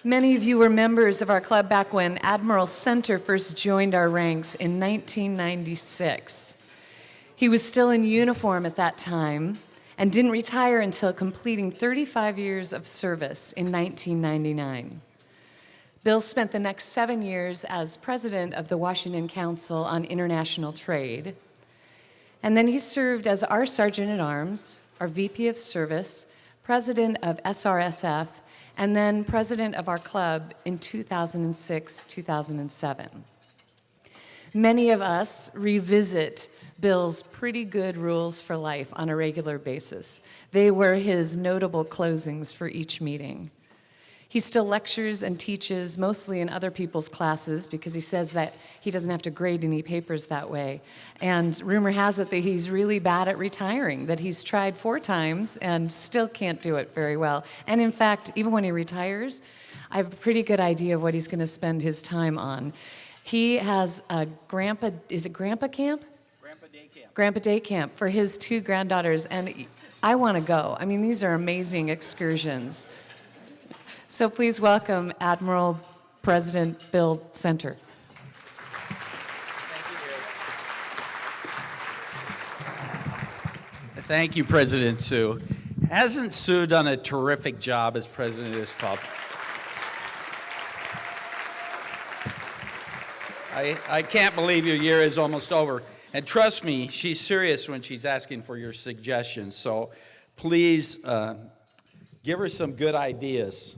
Many of you were members of our club back when Admiral Center first joined our ranks in 1996. He was still in uniform at that time and didn't retire until completing 35 years of service in 1999. Bill spent the next 7 years as president of the Washington Council on International Trade, and then he served as our Sergeant-at-Arms, our VP of Service, president of SRSF, and then president of our club in 2006-2007. Many of us revisit Bill's pretty good rules for life on a regular basis. They were his notable closings for each meeting. He still lectures and teaches mostly in other people's classes because he says that he doesn't have to grade any papers that way. And rumor has it that he's really bad at retiring, that he's tried 4 times and still can't do it very well. And in fact, even when he retires, I have a pretty good idea of what he's going to spend his time on. He has a grandpa, is it grandpa camp? Grandpa day camp. Grandpa day camp for his 2 granddaughters, and I want to go. I mean, these are amazing excursions. So please welcome Admiral President Bill Center. Thank you, President Sue. Hasn't Sue done a terrific job as president of this club? I can't believe your year is almost over. And trust me, she's serious when she's asking for your suggestions. So please give her some good ideas.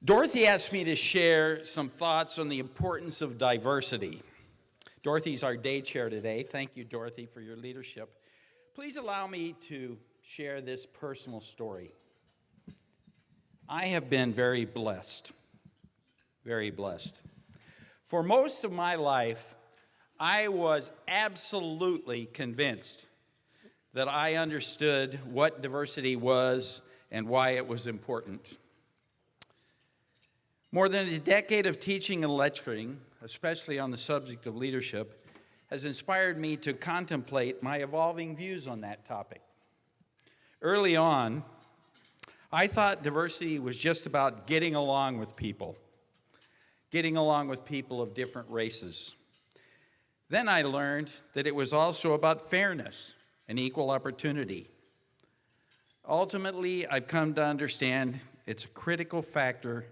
Dorothy asked me to share some thoughts on the importance of diversity. Dorothy's our day chair today. Thank you, Dorothy, for your leadership. Please allow me to share this personal story. I have been very blessed, very blessed. For most of my life, I was absolutely convinced that I understood what diversity was and why it was important. More than a decade of teaching and lecturing, especially on the subject of leadership, has inspired me to contemplate my evolving views on that topic. Early on, I thought diversity was just about getting along with people of different races. Then I learned that it was also about fairness and equal opportunity. Ultimately, I've come to understand it's a critical factor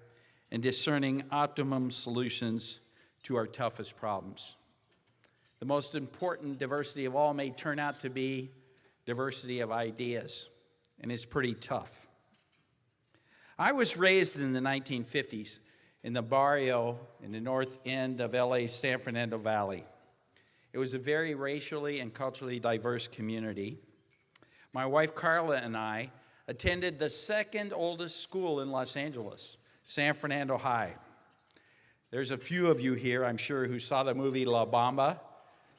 in discerning optimum solutions to our toughest problems. The most important diversity of all may turn out to be diversity of ideas, and it's pretty tough. I was raised in the 1950s in the barrio in the north end of LA's San Fernando Valley. It was a very racially and culturally diverse community. My wife Carla and I attended the second oldest school in Los Angeles, San Fernando High. There's a few of you here, I'm sure, who saw the movie La Bamba,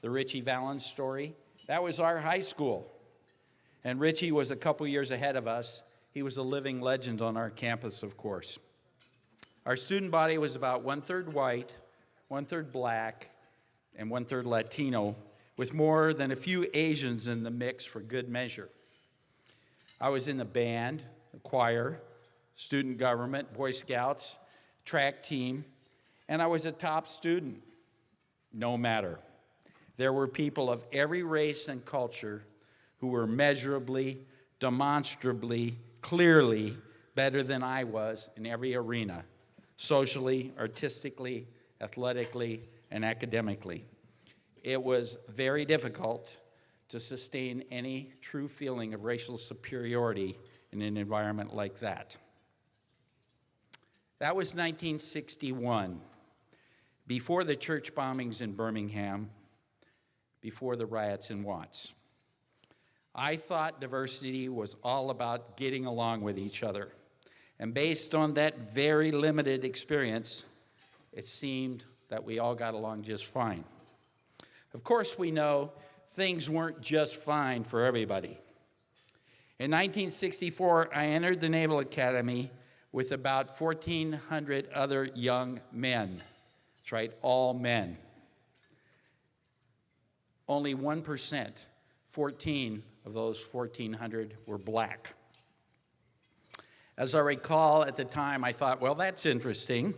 the Richie Valens story. That was our high school. And Richie was a couple years ahead of us. He was a living legend on our campus, of course. Our student body was about 1/3 white, 1/3 black, and 1/3 Latino, with more than a few Asians in the mix for good measure. I was in the band, the choir, student government, Boy Scouts, track team, and I was a top student. No matter. There were people of every race and culture who were measurably, demonstrably, clearly better than I was in every arena, socially, artistically, athletically, and academically. It was very difficult to sustain any true feeling of racial superiority in an environment like that. That was 1961, before the church bombings in Birmingham, before the riots in Watts. I thought diversity was all about getting along with each other. And based on that very limited experience, it seemed that we all got along just fine. Of course, we know things weren't just fine for everybody. In 1964, I entered the Naval Academy with about 1,400 other young men. That's right, all men. Only 1%, 14 of those 1,400 were black. As I recall at the time, I thought, well, that's interesting.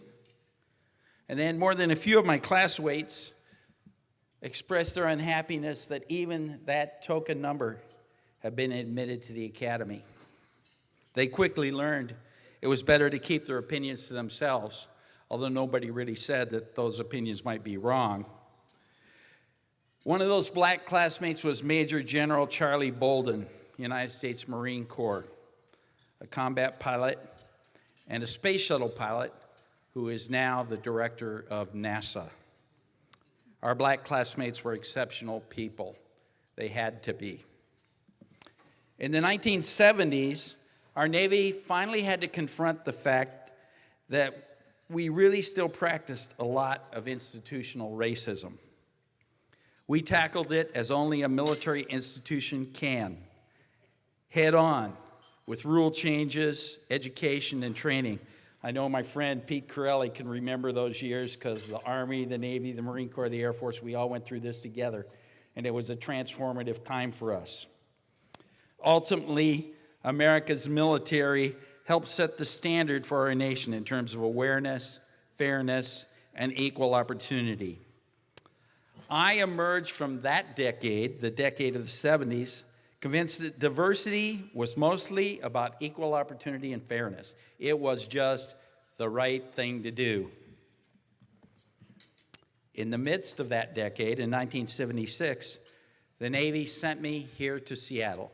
And then more than a few of my classmates expressed their unhappiness that even that token number had been admitted to the academy. They quickly learned it was better to keep their opinions to themselves, although nobody really said that those opinions might be wrong. One of those black classmates was Major General Charlie Bolden, United States Marine Corps, a combat pilot and a space shuttle pilot who is now the director of NASA. Our black classmates were exceptional people. They had to be. In the 1970s, our Navy finally had to confront the fact that we really still practiced a lot of institutional racism. We tackled it as only a military institution can, head on, with rule changes, education, and training. I know my friend Pete Corelli can remember those years because the Army, the Navy, the Marine Corps, the Air Force, we all went through this together, and it was a transformative time for us. Ultimately, America's military helped set the standard for our nation in terms of awareness, fairness, and equal opportunity. I emerged from that decade, the decade of the 70s, convinced that diversity was mostly about equal opportunity and fairness. It was just the right thing to do. In the midst of that decade, in 1976, the Navy sent me here to Seattle,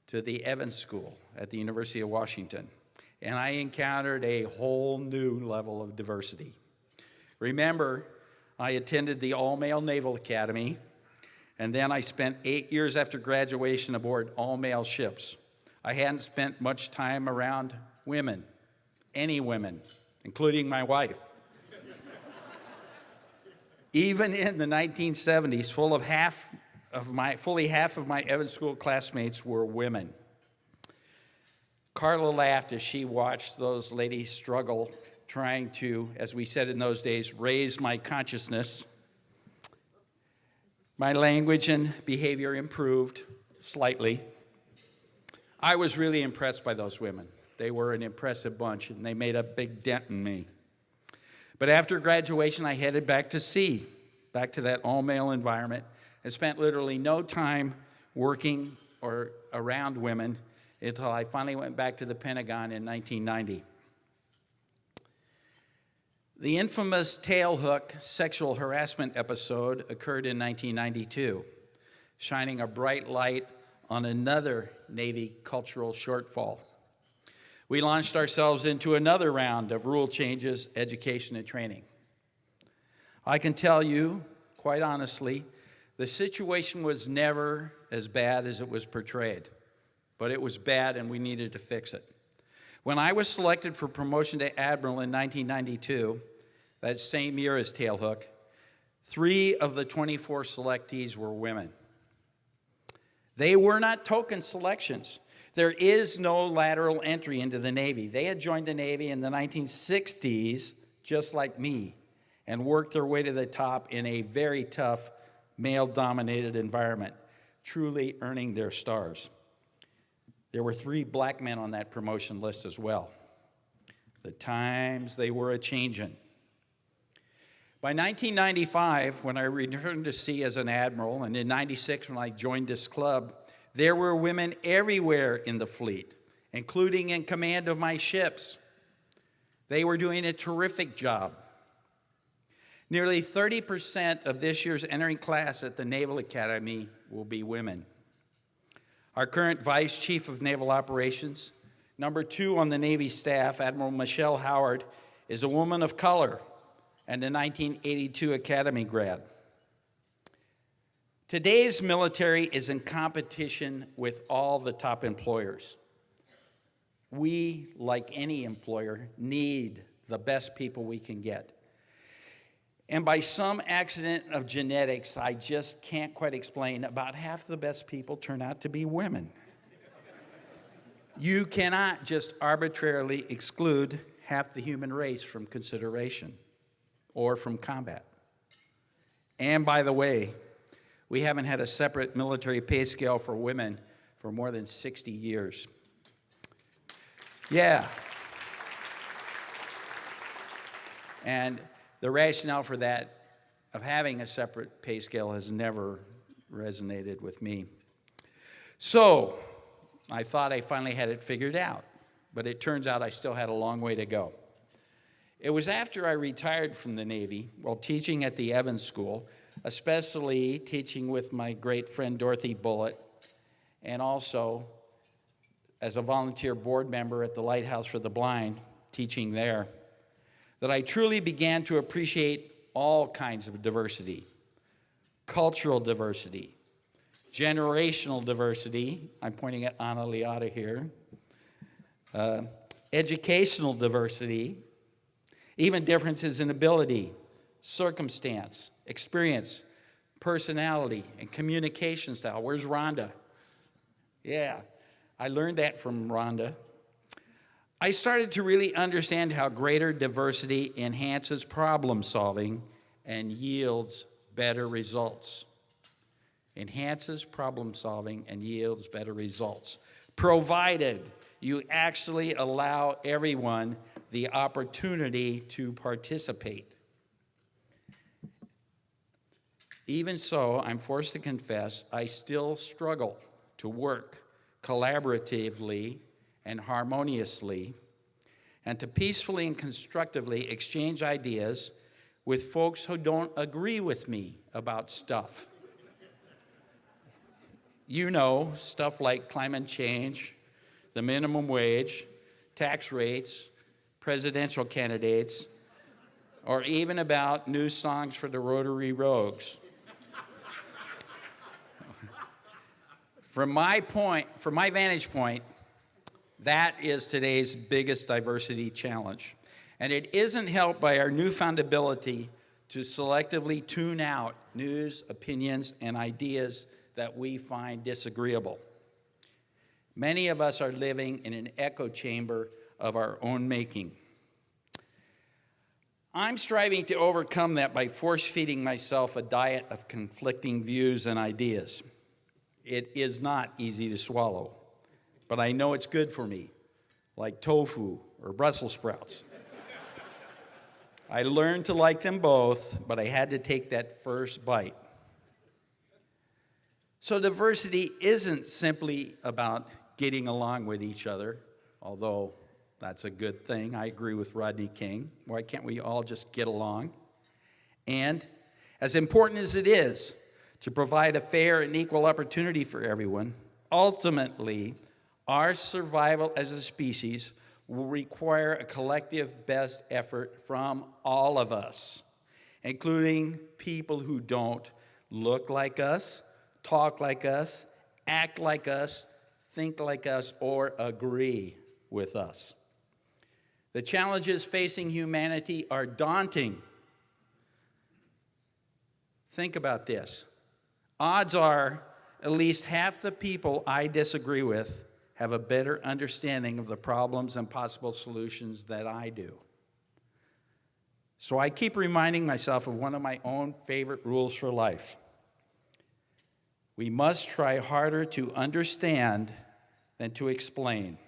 to the Evans School at the University of Washington, and I encountered a whole new level of diversity. Remember, I attended the all-male Naval Academy, and then I spent 8 years after graduation aboard all-male ships. I hadn't spent much time around women, any women, including my wife. Even in the 1970s, fully half of my Evans School classmates were women. Carla laughed as she watched those ladies struggle, trying to, as we said in those days, raise my consciousness. My language and behavior improved slightly. I was really impressed by those women. They were an impressive bunch, and they made a big dent in me. But after graduation, I headed back to sea, back to that all-male environment, and spent literally no time working or around women until I finally went back to the Pentagon in 1990. The infamous tailhook sexual harassment episode occurred in 1992, shining a bright light on another Navy cultural shortfall. We launched ourselves into another round of rule changes, education, and training. I can tell you, quite honestly, the situation was never as bad as it was portrayed, but it was bad and we needed to fix it. When I was selected for promotion to Admiral in 1992, that same year as tailhook, 3 of the 24 selectees were women. They were not token selections. There is no lateral entry into the Navy. They had joined the Navy in the 1960s, just like me, and worked their way to the top in a very tough, male-dominated environment, truly earning their stars. There were 3 black men on that promotion list as well. The times they were a-changin'. By 1995, when I returned to sea as an admiral, and in 96 when I joined this club, there were women everywhere in the fleet, including in command of my ships. They were doing a terrific job. Nearly 30% of this year's entering class at the Naval Academy will be women. Our current Vice Chief of Naval Operations, number 2 on the Navy staff, Admiral Michelle Howard, is a woman of color and a 1982 Academy grad. Today's military is in competition with all the top employers. We, like any employer, need the best people we can get. And by some accident of genetics I just can't quite explain, about half the best people turn out to be women. You cannot just arbitrarily exclude half the human race from consideration or from combat. And by the way, we haven't had a separate military pay scale for women for more than 60 years. Yeah. And the rationale for that, of having a separate pay scale, has never resonated with me. So I thought I finally had it figured out, but it turns out I still had a long way to go. It was after I retired from the Navy, while teaching at the Evans School, especially teaching with my great friend Dorothy Bullitt, and also as a volunteer board member at the Lighthouse for the Blind, teaching there, that I truly began to appreciate all kinds of diversity: cultural diversity, generational diversity, I'm pointing at Ana Liotta here, educational diversity, even differences in ability, circumstance, experience, personality, and communication style. Where's Rhonda? Yeah, I learned that from Rhonda. I started to really understand how greater diversity enhances problem solving and yields better results. Enhances problem solving and yields better results, provided you actually allow everyone the opportunity to participate. Even so, I'm forced to confess, I still struggle to work collaboratively and harmoniously, and to peacefully and constructively exchange ideas with folks who don't agree with me about stuff. You know, stuff like climate change, the minimum wage, tax rates, presidential candidates, or even about new songs for the Rotary Rogues. From my vantage point, that is today's biggest diversity challenge. And it isn't helped by our newfound ability to selectively tune out news, opinions, and ideas that we find disagreeable. Many of us are living in an echo chamber of our own making. I'm striving to overcome that by force-feeding myself a diet of conflicting views and ideas. It is not easy to swallow, but I know it's good for me, like tofu or Brussels sprouts. I learned to like them both, but I had to take that first bite. So diversity isn't simply about getting along with each other, although that's a good thing. I agree with Rodney King. Why can't we all just get along? And as important as it is to provide a fair and equal opportunity for everyone, ultimately, our survival as a species will require a collective best effort from all of us, including people who don't look like us, talk like us, act like us, think like us, or agree with us. The challenges facing humanity are daunting. Think about this. Odds are at least half the people I disagree with have a better understanding of the problems and possible solutions that I do. So I keep reminding myself of one of my own favorite rules for life. We must try harder to understand than to explain.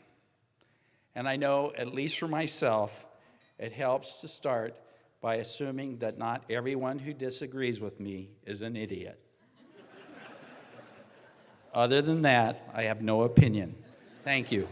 And I know, at least for myself, it helps to start by assuming that not everyone who disagrees with me is an idiot. Other than that, I have no opinion. Thank you.